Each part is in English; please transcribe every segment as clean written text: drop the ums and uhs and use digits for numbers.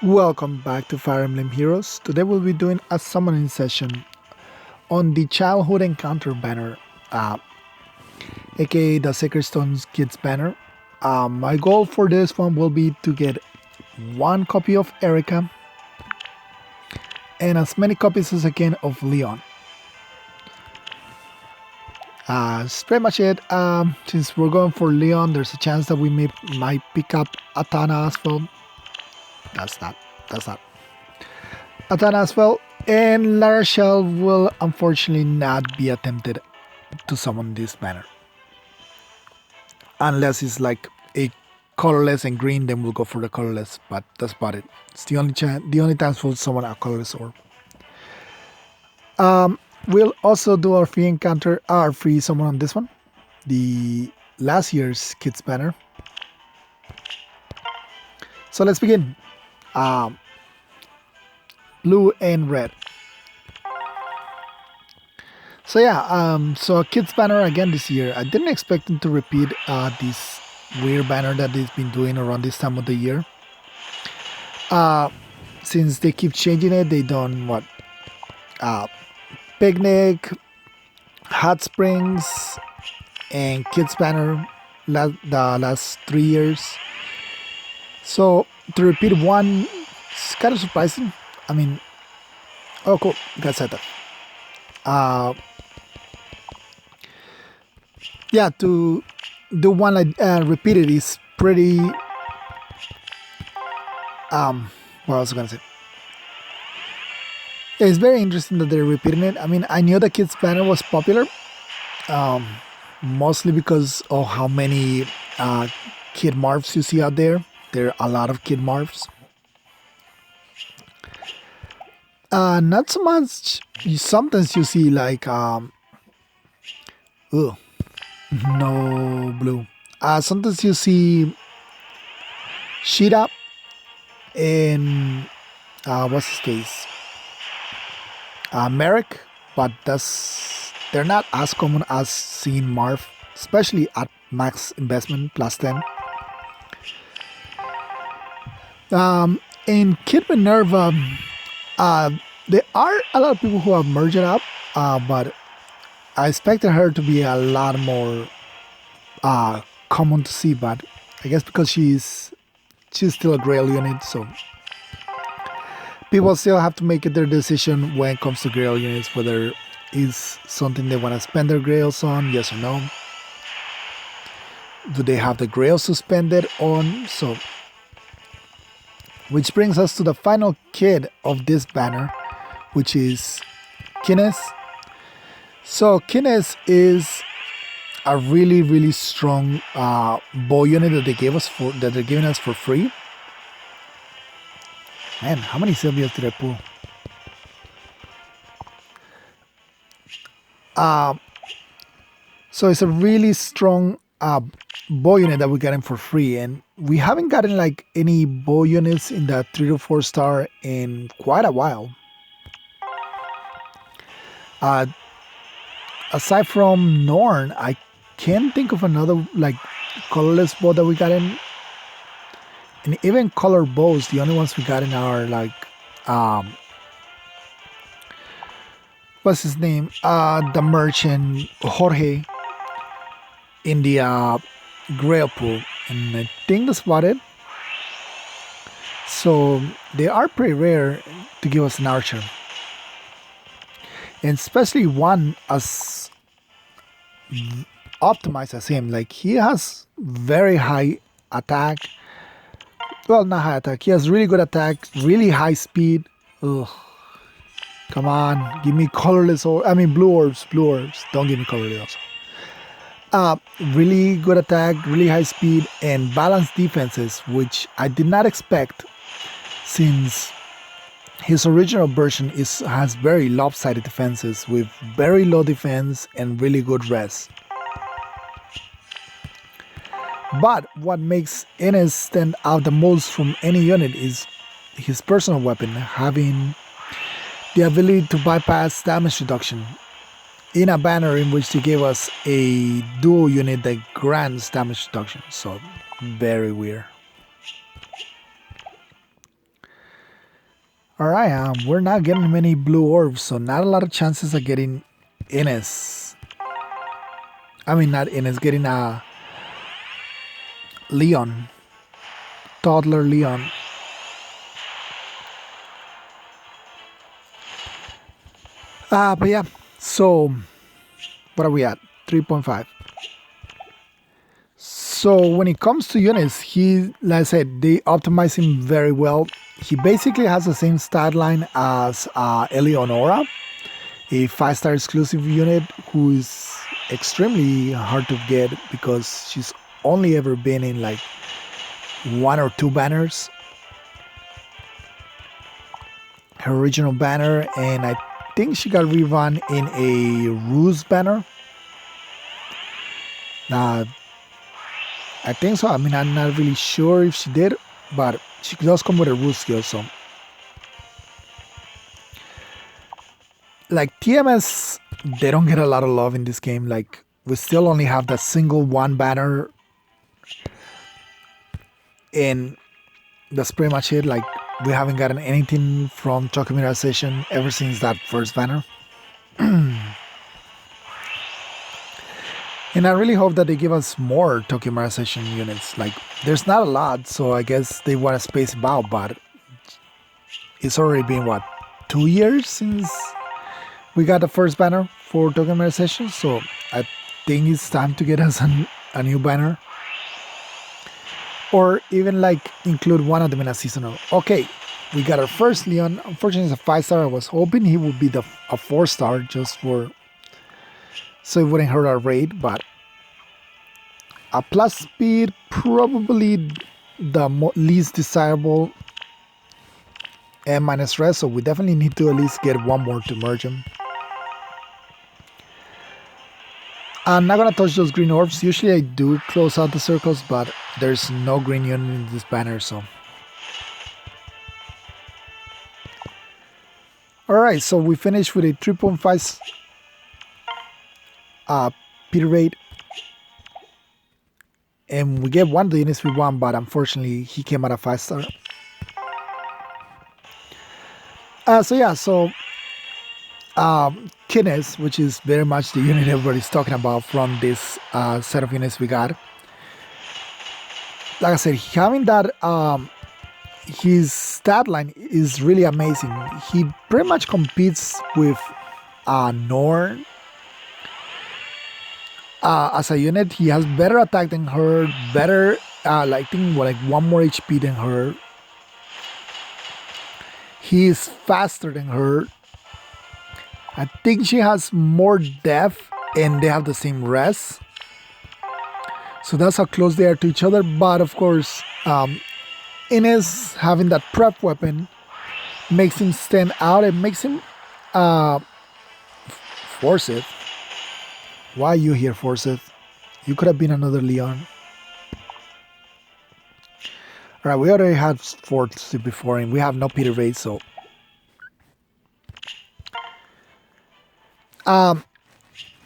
Welcome back to Fire Emblem Heroes. Today we'll be doing a summoning session on the Childhood Encounter banner, aka the Sacred Stones Kids banner. My goal for this one will be to get one copy of Erica and as many copies as I can of Leon. That's pretty much it. Since we're going for Leon, there's a chance that we might pick up Atana as well. That's not. Atana as well. And Larashel will unfortunately not be attempted to summon this banner. Unless it's like a colorless and green, then we'll go for the colorless. But that's about it. It's the only times we'll summon a colorless orb. We'll also do our free encounter, our free summon on this one. The last year's kids banner. So let's begin. Blue and red. So yeah, so a kids banner again this year. I didn't expect them to repeat this weird banner that they've been doing around this time of the year. Since they keep changing it, they done what? Picnic, hot springs, and kids banner the last 3 years. So to repeat one, it's kind of surprising. I mean, oh cool, got set up. Yeah, to do one like repeated is pretty. What was I gonna say? Yeah, it's very interesting that they're repeating it. I mean, I knew the kids banner was popular, mostly because of how many kid morphs you see out there. There are a lot of kid morphs. Not so much. Sometimes you see like no blue. Sometimes you see Shida and what's his case? Merrick, but they're not as common as seeing Marv, especially at max investment plus 10. In Kid Minerva, there are a lot of people who have merged it up, but I expected her to be a lot more common to see. But I guess because she's still a Grail unit, so people still have to make their decision when it comes to Grail units, whether it's something they want to spend their Grails on, yes or no. Do they have the Grail suspended on? So, which brings us to the final kid of this banner, which is Kines. So Kines is a really strong bow unit that they're giving us for free. Man, how many Sylvias did I pull? So it's a really strong bow unit that we're getting for free, and we haven't gotten like any bow units in that 3 to 4 star in quite a while. Aside from Norn, I can't think of another like colorless bow that we got in. And even color bows, the only ones we got in are like what's his name? The merchant Jorge in the Grail pool. And I think that's about it. So they are pretty rare to give us an archer. And especially one as optimized as him. Like he has very high attack. Well, not high attack. He has really good attack, really high speed. Ugh. Come on, give me colorless or blue orbs. Don't give me colorless. Really good attack, really high speed, and balanced defenses, which I did not expect, since his original version has very lopsided defenses with very low defense and really good res. But what makes Ines stand out the most from any unit is his personal weapon, having the ability to bypass damage reduction in a banner in which they gave us a duo unit that grants damage reduction. So very weird. All right, we're not getting many blue orbs, so not a lot of chances of getting Ines. I mean, not Ines, getting a Leon, toddler Leon. But yeah, so what are we at? 3.5. So when it comes to units, like I said, they optimize him very well. He basically has the same stat line as Eleonora, a 5-star exclusive unit who is extremely hard to get because she's only ever been in like 1 or 2 banners. Her original banner, and I think she got rerun in a Ruse banner. I think so. I mean, I'm not really sure if she did, but she does come with a Ruse skill, so. Like, TMS, they don't get a lot of love in this game. Like, we still only have that single one banner, and that's pretty much it. Like, we haven't gotten anything from Tokumira Session ever since that first banner. And I really hope that they give us more Tokumira Session units. Like, there's not a lot, so I guess they want to space it out, but it's already been, what, 2 years since we got the first banner for Tokumira Session, so I think it's time to get us a new banner. Or even, like, include one of them in a seasonal. Okay, we got our first Leon. Unfortunately, it's a 5-star. I was hoping he would be a 4-star just for... so it wouldn't hurt our rate, but a plus speed, probably the least desirable, and minus rest, so we definitely need to at least get one more to merge him. I'm not gonna touch those green orbs. Usually I do close out the circles, but there's no green unit in this banner, so. Alright, so we finished with a 3.5 Peter rate. And we get one of the units we want, but unfortunately he came out a 5-star. Kines, which is very much the unit everybody's talking about from this set of units we got. Like I said, having that, his stat line is really amazing. He pretty much competes with Norn. As a unit, he has better attack than her, better, I think, like 1 more HP than her. He is faster than her. I think she has more depth, and they have the same res. So that's how close they are to each other. But of course, Ines having that prep weapon makes him stand out and makes him Forsyth. Why are you here, Forsyth? You could have been another Leon. Alright, we already had Forsyth before, and we have no Peter Raid, so.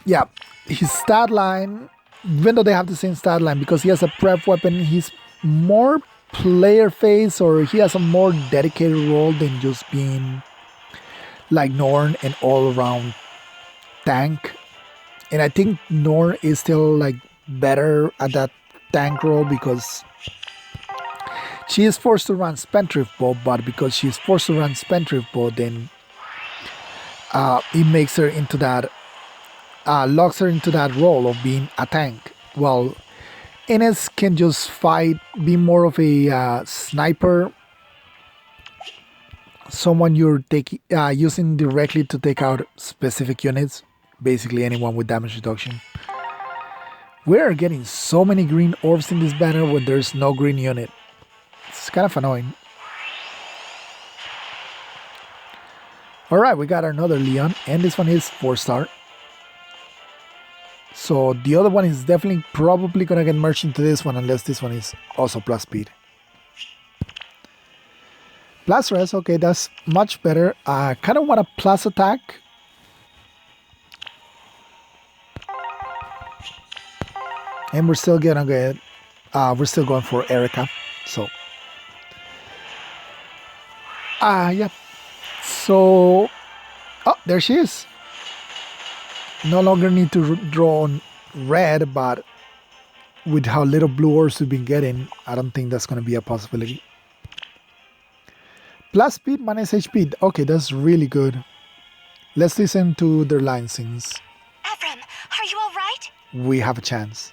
Yeah, his stat line, even though they have the same stat line, because he has a prep weapon, he's more player face, or he has a more dedicated role than just being like Norn, an all-around tank. And I think Norn is still like better at that tank role because she is forced to run Spendthrift Bow, but because she's forced to run Spendthrift Bow, then it makes her into that, locks her into that role of being a tank. Well, Ines can just fight, be more of a sniper, someone you're using directly to take out specific units, basically anyone with damage reduction. We're getting so many green orbs in this banner when there's no green unit. It's kind of annoying. Alright, we got another Leon, and this one is 4-star. So the other one is definitely probably gonna get merged into this one, unless this one is also plus speed. Plus res, okay, that's much better. I kind of want a plus attack. And we're still gonna get, we're still going for Erica, so. Yeah. So, oh, there she is. No longer need to draw on red, but with how little blue orbs we've been getting, I don't think that's going to be a possibility. Plus speed minus HP. Okay, that's really good. Let's listen to their line since Ephraim, are you all right? we have a chance.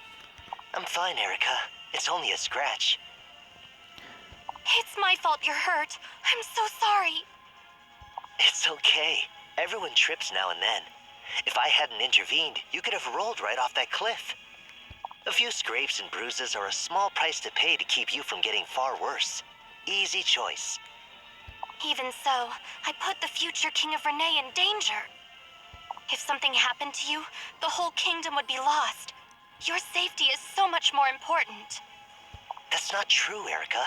I'm fine, Erica. It's only a scratch. It's my fault you're hurt. I'm so sorry. It's okay. Everyone trips now and then. If I hadn't intervened, you could have rolled right off that cliff. A few scrapes and bruises are a small price to pay to keep you from getting far worse. Easy choice. Even so, I put the future King of Renee in danger. If something happened to you, the whole kingdom would be lost. Your safety is so much more important. That's not true, Erica.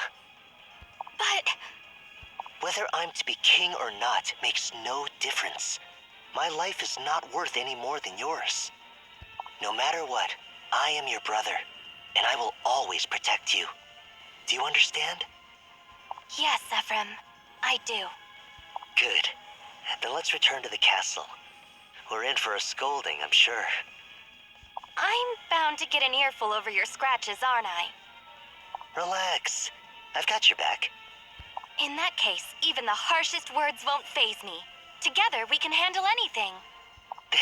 But Whether I'm to be king or not makes no difference. My life is not worth any more than yours. No matter what, I am your brother, and I will always protect you. Do you understand? yes, Ephraim, I do. Good. Then let's return to the castle. We're in for a scolding, I'm sure. I'm bound to get an earful over your scratches, aren't I? Relax. I've got your back. In that case, even the harshest words won't faze me. Together, we can handle anything.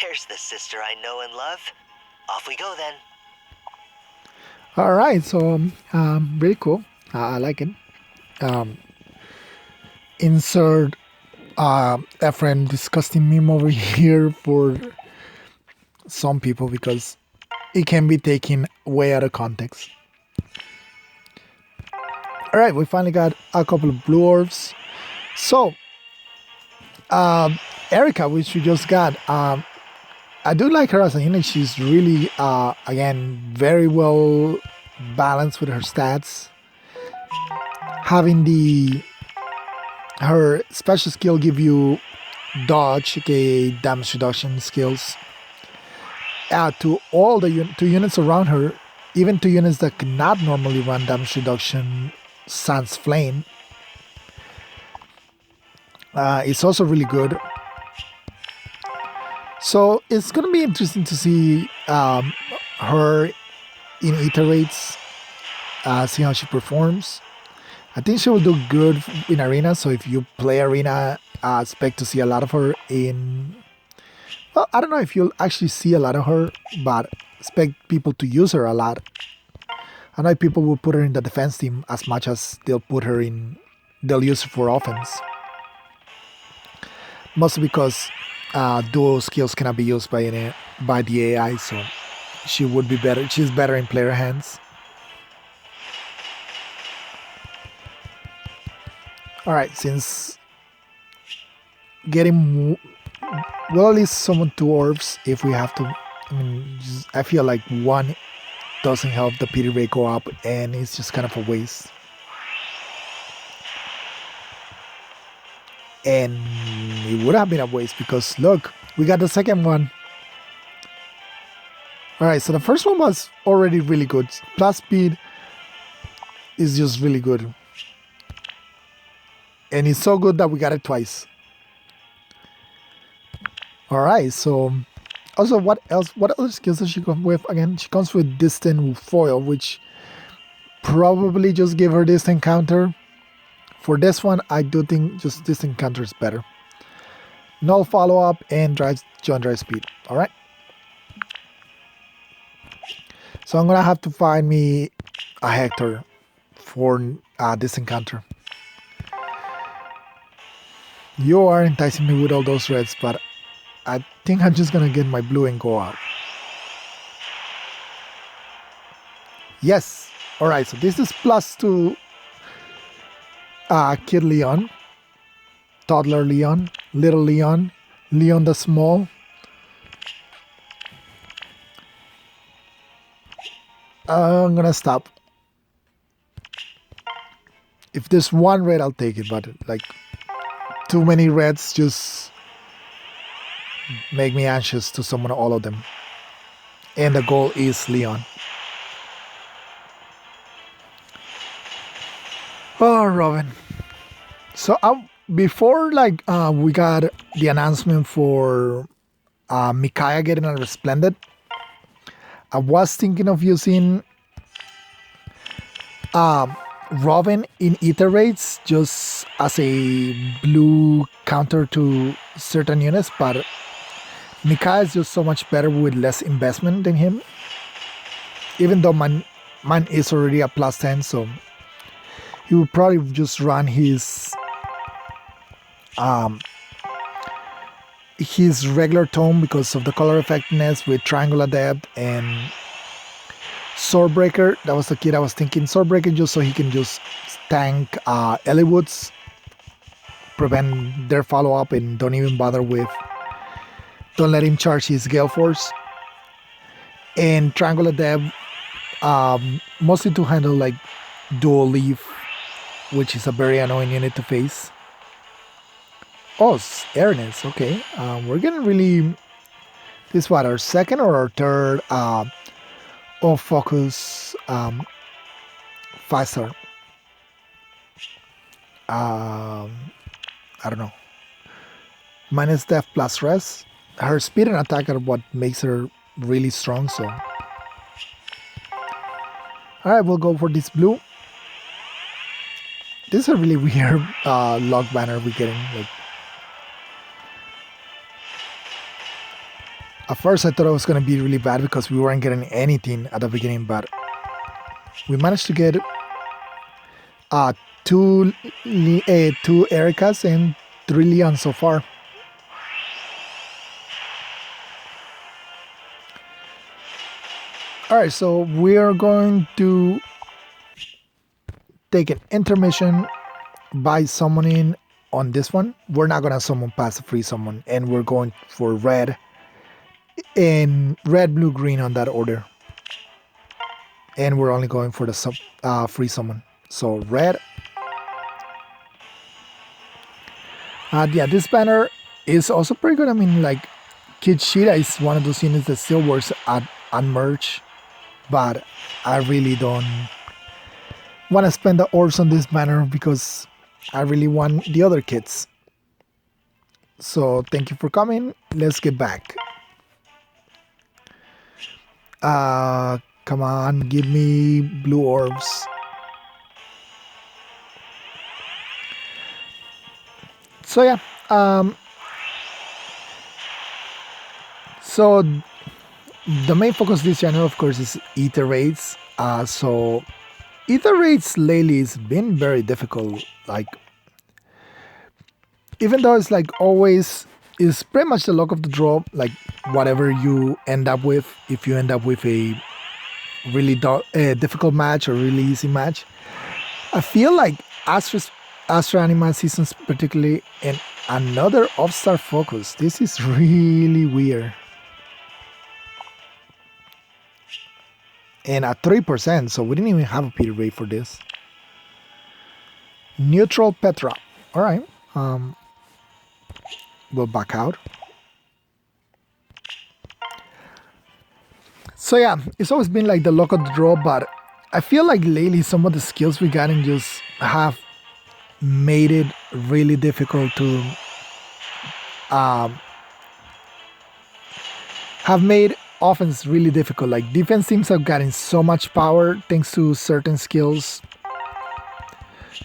There's the sister I know and love. Off we go then. All right, so very cool. I like it. Insert Ephraim disgusting meme over here for some people because it can be taken way out of context. All right, we finally got a couple of blue orbs. So, Erica, which we just got, I do like her as a unit. She's really, again, very well balanced with her stats. Having her special skill give you dodge, aka damage reduction skills, to all the to units around her, even to units that cannot normally run damage reduction, sans flame. It's also really good. So it's gonna be interesting to see her in iterates, see how she performs. I think she will do good in arena. So if you play arena, expect to see a lot of her in. Well, I don't know if you'll actually see a lot of her, but expect people to use her a lot. I know people will put her in the defense team as much as they'll put her in. They'll use her for offense. Mostly because dual skills cannot be used by the AI, so she would be better. She's better in player hands. All right, since getting well, at least summon two orbs if we have to. I mean, I feel like one doesn't help the pity rate go up, and it's just kind of a waste. And it would have been a waste because look, we got the second one. Alright, so the first one was already really good. Plus speed is just really good. And it's so good that we got it twice. Alright, so also what else? What other skills does she come with? Again, she comes with distant foil, which probably just give her distant counter. For this one, I do think just distant counter is better. Null follow-up and John drive speed. Alright. So I'm gonna have to find me a Hector for distant counter. You are enticing me with all those reds, but I think I'm just gonna get my blue and go out. Yes. Alright, so this is +2 Kid Leon, Toddler Leon, Little Leon, Leon the Small. I'm gonna stop. If there's one red, I'll take it, but like too many reds just make me anxious to summon all of them. And the goal is Leon. Oh, Robin. So before like we got the announcement for Micaiah getting a resplendent, I was thinking of using Robin in ether rates just as a blue counter to certain units, but Micaiah is just so much better with less investment than him. Even though mine is already a plus 10, so he would probably just run his regular tone because of the color effectiveness with Triangle Adept and Swordbreaker. That was the kid I was thinking. Swordbreaker just so he can just tank Eliwoods, prevent their follow up, and don't even bother with. Don't let him charge his Gale Force. And Triangle Adept, mostly to handle like Dual Leaf, which is a very annoying unit to face. Oh, Airness, okay. We're getting really. This what, our second or our third off focus 5-star. I don't know. Minus death plus rest. Her speed and attack are what makes her really strong, so. Alright, we'll go for this blue. This is a really weird log banner we're getting. Like, at first I thought it was going to be really bad because we weren't getting anything at the beginning, but we managed to get two Ericas and 3 Leons so far. Alright, so we are going to take an intermission by summoning on this one. We're not going to summon past the free summon, and we're going for red. In red, blue, green on that order, and we're only going for the free summon. So red. Yeah, this banner is also pretty good. I mean, like Kid Shida is one of those units that still works at merge, but I really don't want to spend the orbs on this banner because I really want the other kits. So thank you for coming. Let's get back. Come on, give me blue orbs. So yeah, so the main focus this channel, of course, is ether rates. So ether rates lately has been very difficult. Like, even though it's like always is pretty much the luck of the draw, like whatever you end up with, if you end up with a really difficult match or really easy match, I feel like Astra Anima seasons particularly, and another off-star focus, this is really weird. And at 3%, so we didn't even have a Peter rate for this. Neutral Petra, alright. We'll back out. So yeah, it's always been like the luck of the draw, but I feel like lately some of the skills we got in just have made it really difficult to have made offense really difficult. Like defense teams have gotten so much power thanks to certain skills.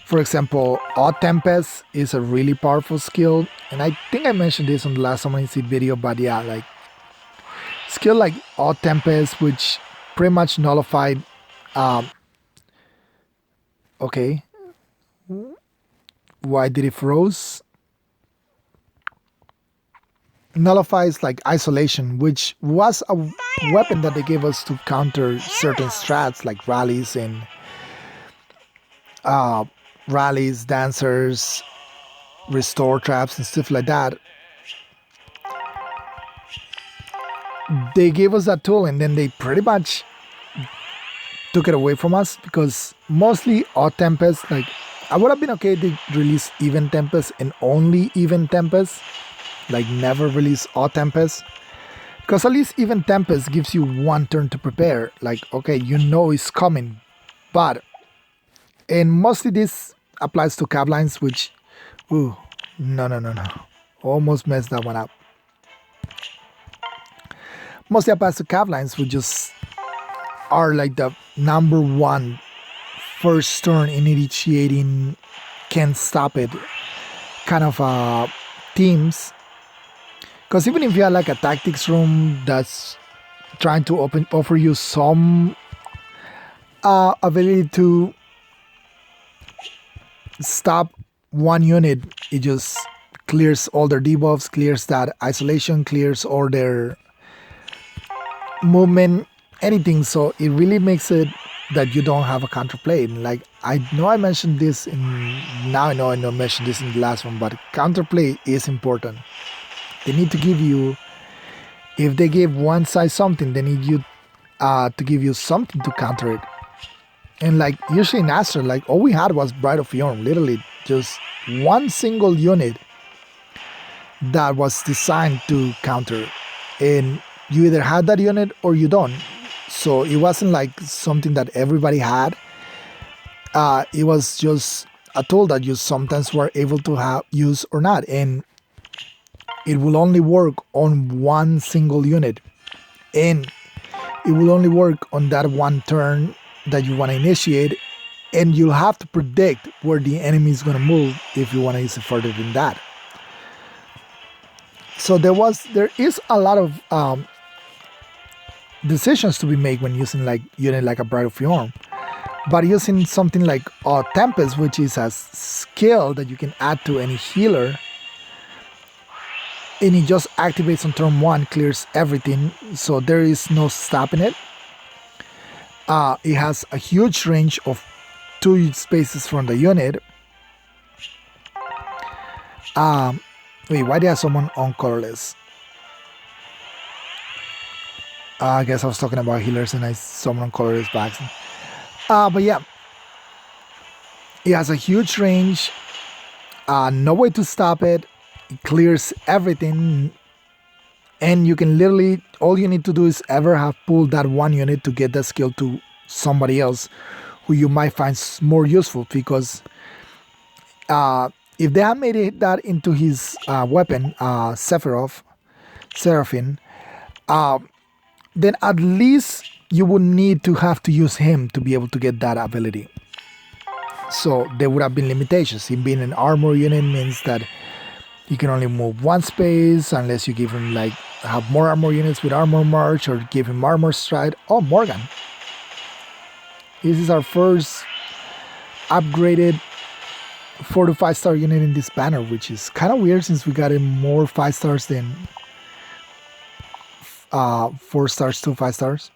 For example, Odd Tempest is a really powerful skill, and I think I mentioned this on the last Summoning Seed video, but yeah, like skill like Odd Tempest, which pretty much nullified okay. Why did it froze? Nullifies like isolation, which was a weapon that they gave us to counter certain strats like rallies and dancers, restore traps and stuff like that. They gave us that tool and then they pretty much took it away from us, because mostly Odd Tempest, like I would have been okay to release Even Tempest and only Even Tempest, like never release Odd Tempest, because at least Even Tempest gives you one turn to prepare. Like, okay, you know it's coming, but and mostly this applies to cap lines, which, ooh, No, no, no, no. Almost messed that one up. Mostly applies to cap lines, which just are like the number one first turn in initiating, can't stop it kind of teams. Because even if you have like a tactics room that's trying to offer you some ability to stop one unit, it just clears all their debuffs, clears that isolation, clears all their movement, anything. So it really makes it that you don't have a counterplay. Like I know I mentioned this in now I know I mentioned this in the last one, but counterplay is important. They need to give you, if they give one side something, they need you to give you something to counter it. And like usually in Astra, like all we had was Bride of Yorm, literally just one single unit that was designed to counter. And you either had that unit or you don't. So it wasn't like something that everybody had. It was just a tool that you sometimes were able to have use or not. And it will only work on one single unit. And it will only work on that one turn that you want to initiate, and you'll have to predict where the enemy is going to move if you want to use it further than that. So there is a lot of decisions to be made when using like unit like a Bride of Yorm, but using something like Tempest, which is a skill that you can add to any healer, and it just activates on turn 1, clears everything, so there is no stopping it. It has a huge range of 2 spaces from the unit. Wait, why did I have someone on colorless? I guess I was talking about healers and I someone on colorless backs. But yeah, it has a huge range. No way to stop it. It clears everything. And you can literally, all you need to do is ever have pulled that one unit to get that skill to somebody else who you might find more useful, because if they have made that into his weapon, Seraphim, then at least you would need to have to use him to be able to get that ability. So there would have been limitations. Him being an armor unit means that he can only move one space unless you give him like have more armor units with armor march or give him armor stride. Oh, Morgan. This is our first upgraded 4 to 5 star unit in this banner, which is kind of weird since we got him more 5 stars than 4 stars to 5 stars.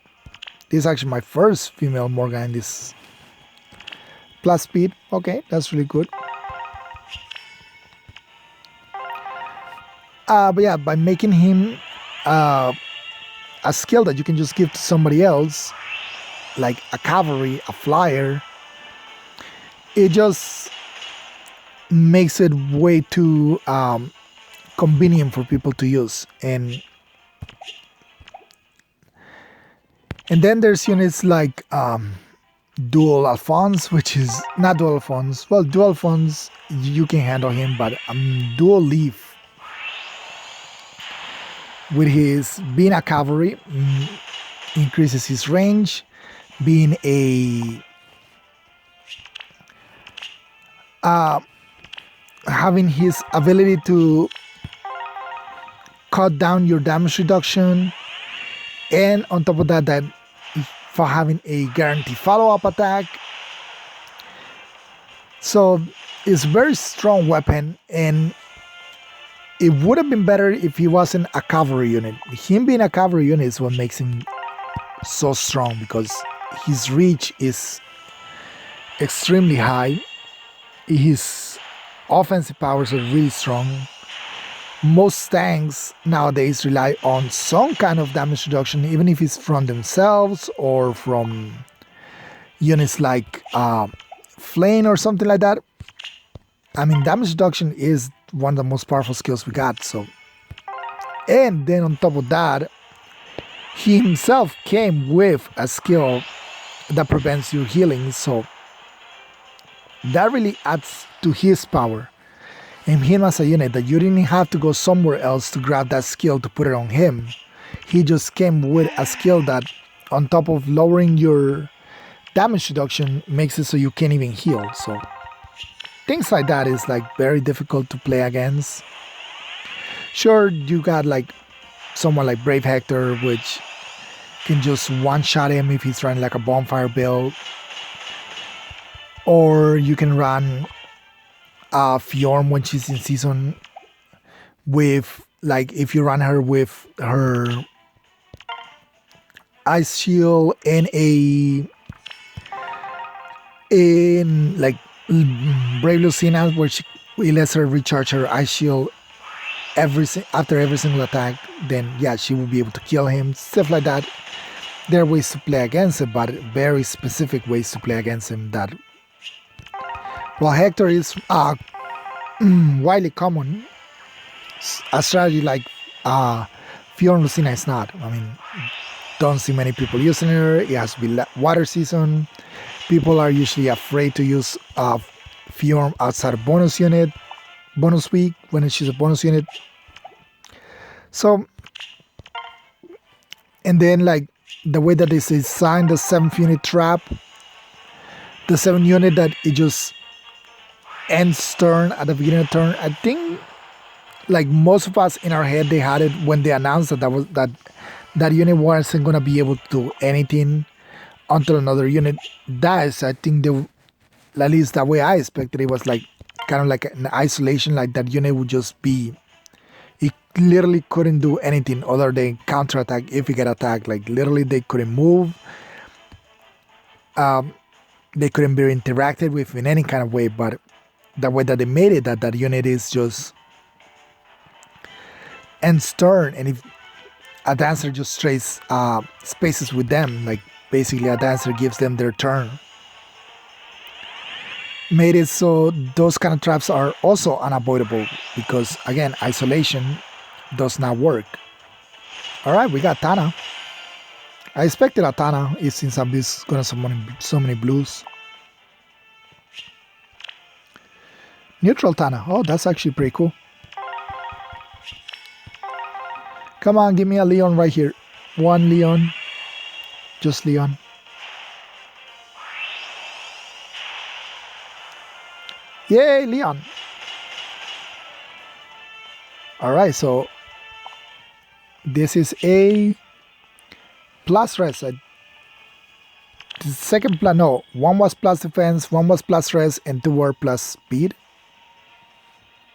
This is actually my first female Morgan in this. Plus speed. Okay, that's really good. But yeah, by making him a skill that you can just give to somebody else, like a cavalry, a flyer, it just makes it way too convenient for people to use. And then there's units like Dual Alphonse, which is not Dual Alphonse. Well, Dual Alphonse, you can handle him, but Dual Leaf, with his being a cavalry, increases his range, being a having his ability to cut down your damage reduction, and on top of that for having a guaranteed follow-up attack. So it's a very strong weapon, and it would have been better if he wasn't a cavalry unit. Him being a cavalry unit is what makes him so strong, because his reach is extremely high. His offensive powers are really strong. Most tanks nowadays rely on some kind of damage reduction, even if it's from themselves or from units like Flame or something like that. I mean, damage reduction is one of the most powerful skills we got. So, and then on top of that, he himself came with a skill that prevents your healing. So that really adds to his power. and him as a unit, that you didn't have to go somewhere else to grab that skill to put it on him. He just came with a skill that, on top of lowering your damage reduction, makes it so you can't even heal. So things like that is like very difficult to play against. Sure, you got like someone like Brave Hector, which can just one-shot him if he's running like a bonfire build. Or you can run Fjorm when she's in season with, like, if you run her with her Ice Shield and in like Brave Lucina, where it lets her recharge her Ice Shield after every single attack, then yeah, she will be able to kill him, stuff like that. There are ways to play against it, but very specific ways to play against him. That, while Hector is widely common, a strategy like Fiora Lucina is not. I mean, don't see many people using her. It has to be water season. People are usually afraid to use Fiora outside of bonus week, when she's a bonus unit. So, and then like the way that they designed the 7th unit trap, the 7th unit that it just ends turn at the beginning of turn. I think like most of us in our head, they had it when they announced that unit wasn't gonna be able to do anything until another unit dies. I think at least the way I expected it was like kind of like an isolation, like that unit would just be, it literally couldn't do anything other than counterattack if it get attacked. Like literally they couldn't move. They couldn't be interacted with in any kind of way, but the way that they made it, that unit is just ends turn, and if a dancer just trades spaces with them, like basically a dancer gives them their turn, made it so those kind of traps are also unavoidable, because again, isolation does not work. All right, we got Tana. I expected a Tana since I'm just gonna summon so many blues. Neutral Tana. Oh, that's actually pretty cool. Come on, give me a Leon right here. One Leon. Just Leon. Yay, Leon. Alright, so this is a plus res. The second plus, no, one was plus defense, one was plus res, and two were plus speed.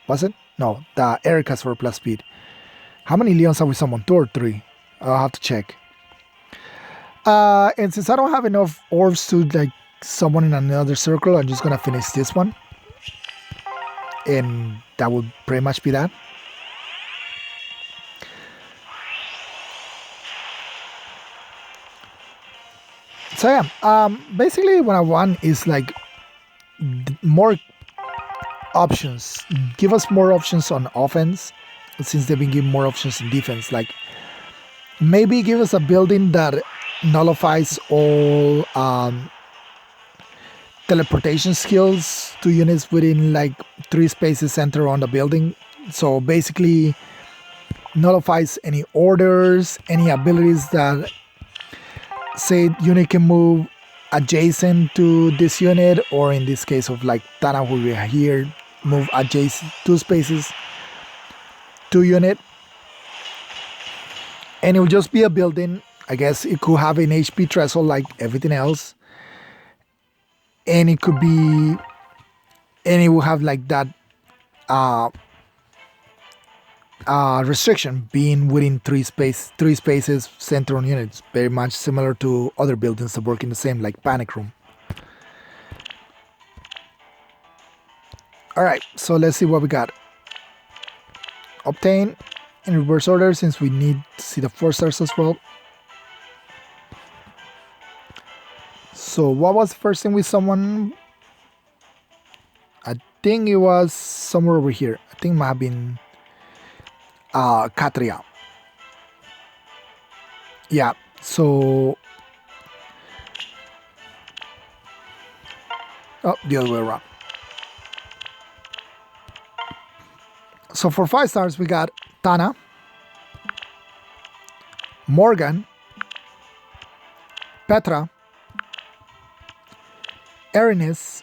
Was it? No, the Ericas were plus speed. How many Leons have we summoned? 2 or 3? I'll have to check. And since I don't have enough orbs to like summon in another circle, I'm just gonna finish this one. And that would pretty much be that. So yeah, basically what I want is like more options. Give us more options on offense, since they've been given more options in defense. Like maybe give us a building that nullifies all teleportation skills to units within like 3 spaces centered on the building. So basically nullifies any orders, any abilities that say unit can move adjacent to this unit, or in this case of like Tana, who we are here, move adjacent 2 spaces to unit. And it will just be a building. I guess it could have an HP threshold like everything else, and it could be, and it will have like that restriction being within 3 spaces centered on units, very much similar to other buildings that work in the same, like Panic Room. All right, so let's see what we got. Obtain in reverse order, since we need to see the 4 stars as well. So what was the first thing we summoned? I think it was somewhere over here. I think it might have been Katria. Yeah, so oh, the other way around. So for 5 stars, we got Tana, Morgan, Petra, Erinys,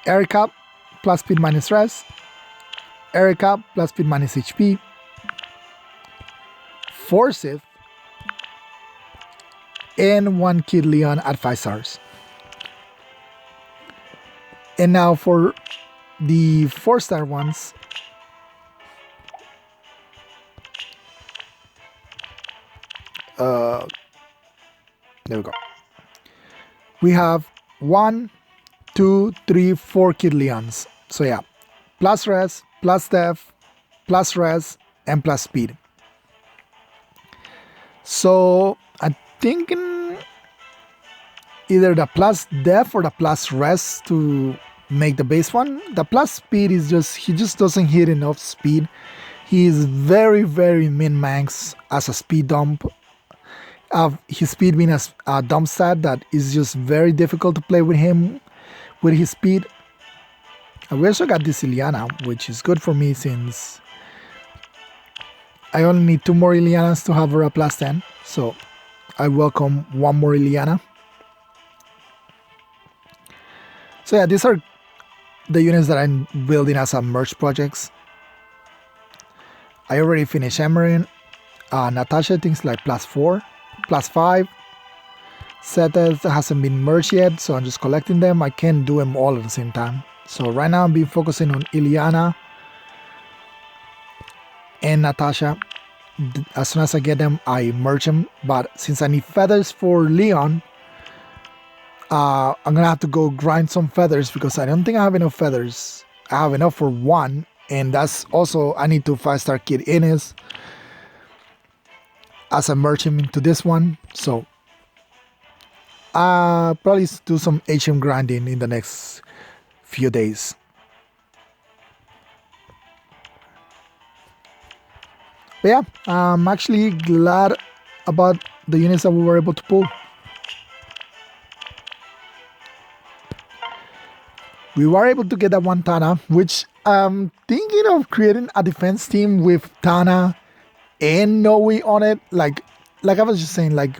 Erika plus speed minus res, Erika plus speed minus HP, Forsyth, and 1 Kid Leon at 5 stars. And now for the 4-star ones, there we go. We have 1, 2, 3, 4 Kid Leons. So yeah, plus res, plus def, plus res, and plus speed. So I'm thinking either the plus def or the plus res to make the base one. The plus speed is he just doesn't hit enough speed. He is very, very min-max as a speed dump. His speed being a dump stat that is just very difficult to play with him with his speed. We also got this Ileana, which is good for me since I only need 2 more Ileanas to have her a plus 10. So I welcome 1 more Ileana. So yeah, these are the units that I'm building as a merge projects. I already finished Emmeryn. Natasha things like plus 4, plus 5. Seth hasn't been merged yet, so I'm just collecting them. I can't do them all at the same time. So right now I'm been focusing on Ileana and Natasha. As soon as I get them, I merge them. But since I need feathers for Leon, I'm gonna have to go grind some feathers because I don't think I have enough feathers. I have enough for 1, and that's also I need to 5-star Kid Ines as I merge him into this one. So probably do some HM grinding in the next few days. But yeah, I'm actually glad about the units that we were able to pull. We were able to get that 1 Tana, which I'm thinking of creating a defense team with Tana and Noe on it. Like I was just saying, like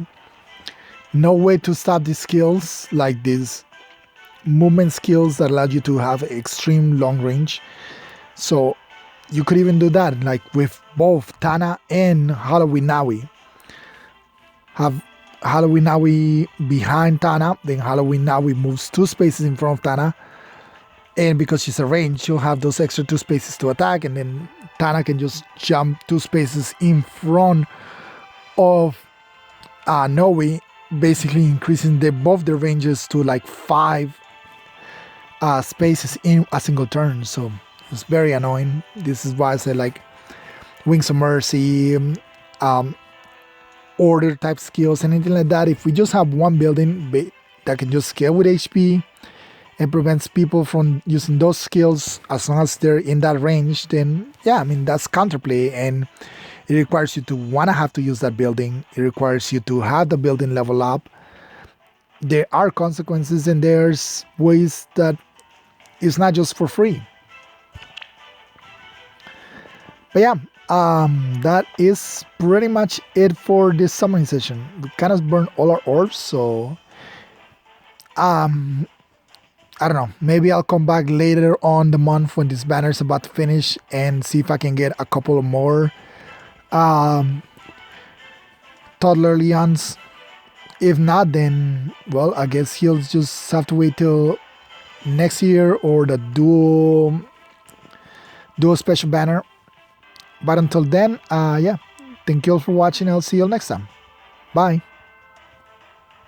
no way to stop these skills, like these movement skills that allow you to have extreme long range. So you could even do that, like with both Tana and Halloweenawi. Have Halloweenawi behind Tana, then Halloweenawi moves 2 spaces in front of Tana. And because she's a range, she'll have those extra 2 spaces to attack, and then Tana can just jump 2 spaces in front of Noe, basically increasing both their ranges to like 5 spaces in a single turn. So it's very annoying. This is why I say like Wings of Mercy, order type skills, anything like that. If we just have 1 building that can just scale with HP and prevents people from using those skills as long as they're in that range, then yeah, I mean, that's counterplay, and it requires you to have to use that building. It requires you to have the building level up. There are consequences, and there's ways that it's not just for free. But yeah, that is pretty much it for this summoning session. We kind of burned all our orbs, so I don't know, maybe I'll come back later on the month when this banner is about to finish and see if I can get a couple of more toddler Leons. If not, then, well, I guess he'll just have to wait till next year or the dual special banner. But until then, yeah, thank you all for watching. I'll see you all next time. Bye.